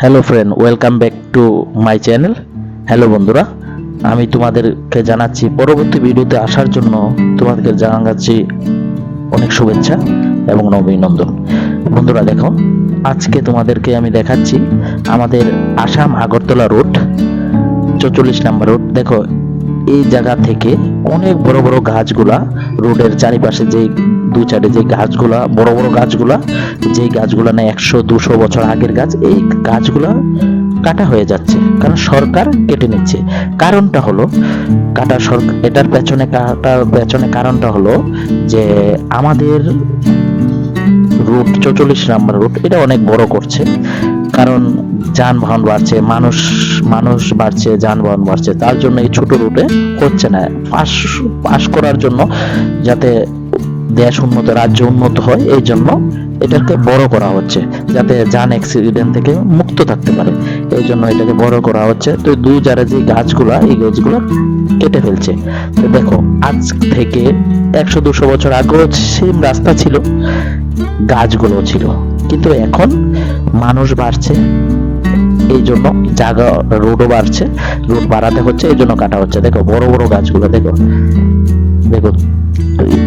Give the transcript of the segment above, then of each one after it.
Hello friend, welcome back to my channel. Hello বন্ধুরা, আমি তোমাদেরকে জানাচ্ছি পরবর্তী ভিডিওতে আসার জন্য তোমাদেরকে জানাচ্ছি অনেক শুভেচ্ছা এবং অভিনন্দন। বন্ধুরা দেখো, আজকে তোমাদেরকে আমি দেখাচ্ছি আমাদের Assam Agartala road 44 number road. দেখো, এই জায়গা থেকে অনেক বড় বড় গাছগুলা রোডের চারিপাশে যে দু চারে যে গাছগুলা বড় বড় গাছগুলা, যেই গাছগুলা না 100-200 বছর আগের গাছ, এই গাছগুলা কাটা হয়ে যাচ্ছে কারণ সরকার কেটে নিচ্ছে। কারণটা হলো এটার পেছনে কারণটা হলো যে আমাদের রুট 44 নাম্বার রুট এটা অনেক বড় করছে, কারণ যানবাহন বাড়ছে, মানুষ বাড়ছে, যানবাহন বাড়ছে, তার জন্য এই ছোট রুটে হচ্ছে না। পাস করার জন্য, যাতে দেশ উন্নত, রাজ্য উন্নত হয়, এই জন্য এটাকে বড় করা হচ্ছে, যাতে যান অ্যাক্সিডেন্ট থেকে মুক্ত থাকতে পারে, এই জন্য এটাকে বড় করা হচ্ছে। তো দুই জায়গায় যে গাছগুলা, এই গাছগুলো কেটে ফেলছে। তো দেখো, আজ থেকে 100-200 বছর আগেও সেম রাস্তা ছিল, গাছগুলো ছিল, কিন্তু এখন মানুষ বাড়ছে, এই জন্য জায়গা রোডও বাড়ছে, রোড বাড়াতে হচ্ছে, এই জন্য কাটা হচ্ছে। দেখো বড় বড় গাছগুলো, দেখো দেখো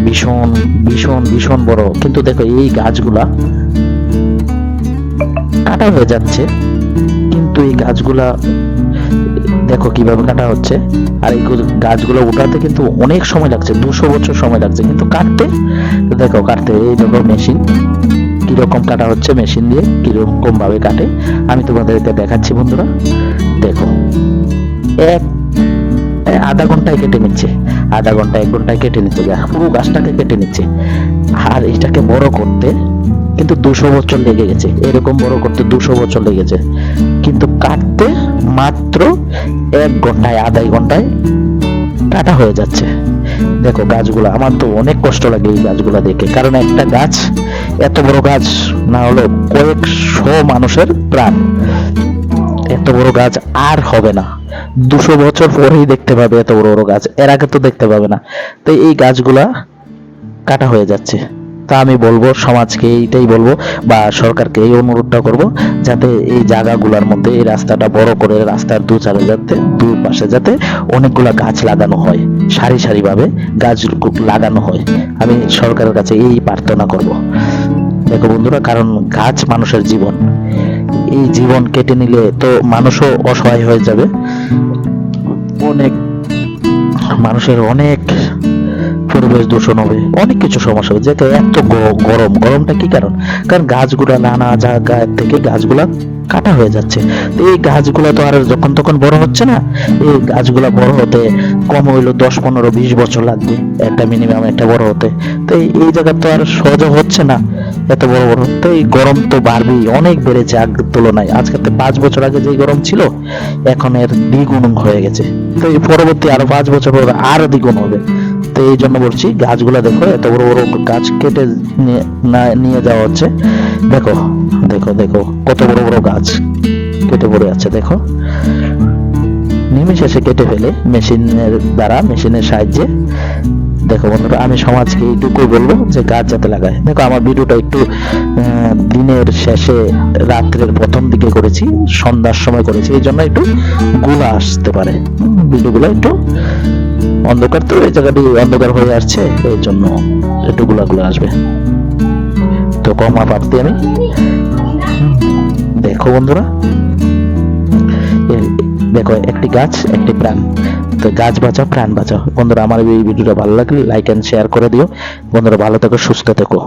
ভীষণ ভীষণ ভীষণ বড়, কিন্তু দেখো এই গাছগুলা কাটা হয়ে যাচ্ছে, কিন্তু এই গাছগুলা দেখো কিভাবে কাটা হচ্ছে। আর এই গাছগুলো উঠাতে কিন্তু অনেক সময় লাগছে, 200 বছর সময় লাগছে, কিন্তু কাটতে এই দেখো মেশিন কিরকম কাটা হচ্ছে, মেশিন দিয়ে কিরকম ভাবে কাটে আমি তোমাদেরকে দেখাচ্ছি। বন্ধুরা দেখো, আধা ঘন্টায় কেটে নিচ্ছে, আধা ঘন্টা 1 ঘন্টায় কেটে নিচ্ছে, পুরো গাছটাকে কেটে নিচ্ছে। আর এটাকে বড় করতে কিন্তু 200 বছর লেগে গেছে, এরকম বড় করতে 200 বছর লেগেছে, কিন্তু কাটতে মাত্র 1 ঘন্টায়, আধা ঘন্টায় কাটা হয়ে যাচ্ছে। দেখো গাছগুলো, আমার তো অনেক কষ্ট লাগে এই গাছগুলো দেখে, কারণ একটা গাছ, এত বড় গাছ না হলো কয়েকশো মানুষের প্রাণ, এত বড় গাছ আর হবে না, 200 বছর পরেই দেখতে পাবে এত বড় বড় গাছ, এর আগে তো দেখতে পাবে না। তো এই গাছগুলা কাটা হয়ে যাচ্ছে। তা আমি বলবো, সমাজকে এইটাই বলবো বা সরকারকে এই অনুরোধটা করব, যাতে এই জায়গাগুলোর মধ্যে এই রাস্তাটা বড় করে, রাস্তার দুই পাশে যাতে অনেকগুলা গাছ লাগানো হয়, সারি সারি ভাবে গাছ লাগানো হয়। আমি সরকারের কাছে এই প্রার্থনা করব। দেখো বন্ধুরা, কারণ গাছ মানুষের জীবন, এই জীবন কেটে নিলে তো মানুষও অসহায় হয়ে যাবে, মানুষের অনেক পরিবেশ দূষণ হবে, অনেক কিছু সমস্যা হবে। যেটা এত গরমটা কি কারণ গাছগুলা নানা জায়গা থেকে গাছগুলা কাটা হয়ে যাচ্ছে। তো এই গাছগুলা তো আর যখন তখন বড় হচ্ছে না, এই গাছগুলা বড় হতে কম হইলো 10-15-20 বছর লাগবে, একটা মিনিমাম একটা বড় হতে। তো এই জায়গা তো আর সহজে হচ্ছে না এত বড় বড়। তো এই গরম তো বাড়বেই, অনেক বেড়েছে আগের তুলনায়। আজকে 5 বছর আগে যে গরম ছিল, এখন এর দ্বিগুণ হয়ে গেছে। তো এই পরবর্তী আরো 5 বছর পর আরো দ্বিগুণ হবে। তো এই জন্য বলছি, গাছগুলা দেখো, এত বড় বড় গাছ কেটে নিয়ে যাওয়া হচ্ছে। দেখো দেখো দেখো কত বড় বড় গাছ কেটে পড়ে আছে, দেখো নিমেষে কেটে ফেলে মেশিনের দ্বারা, মেশিনের সাহায্যে। দেখো বন্ধুরা, আমি সমাজকে এইটুকুই বলবো যে গাছ যাতে লাগায়। দেখো আমার ভিডিওটা একটু দিনের শেষে, রাত্রের প্রথম দিকে করেছি, সন্ধ্যার সময় করেছি, এই জন্য একটু গুলা আসতে পারে, ভিডিওগুলো একটু অন্ধকার, তো এই জায়গাটি অন্ধকার হয়ে আসছে, এই জন্য একটু গুলা আসবে। তো কমা পারতে আমি, দেখো বন্ধুরা, দেখো একটি গাছ একটি প্রাণ। তো গাছ বাঁচাও, প্রাণ বাঁচাও। বন্ধুরা, আমার এই ভিডিওটা ভালো লাগলে লাইক এন্ড শেয়ার করে দিও। বন্ধুরা, ভালো থেকো, সুস্থ থেকো।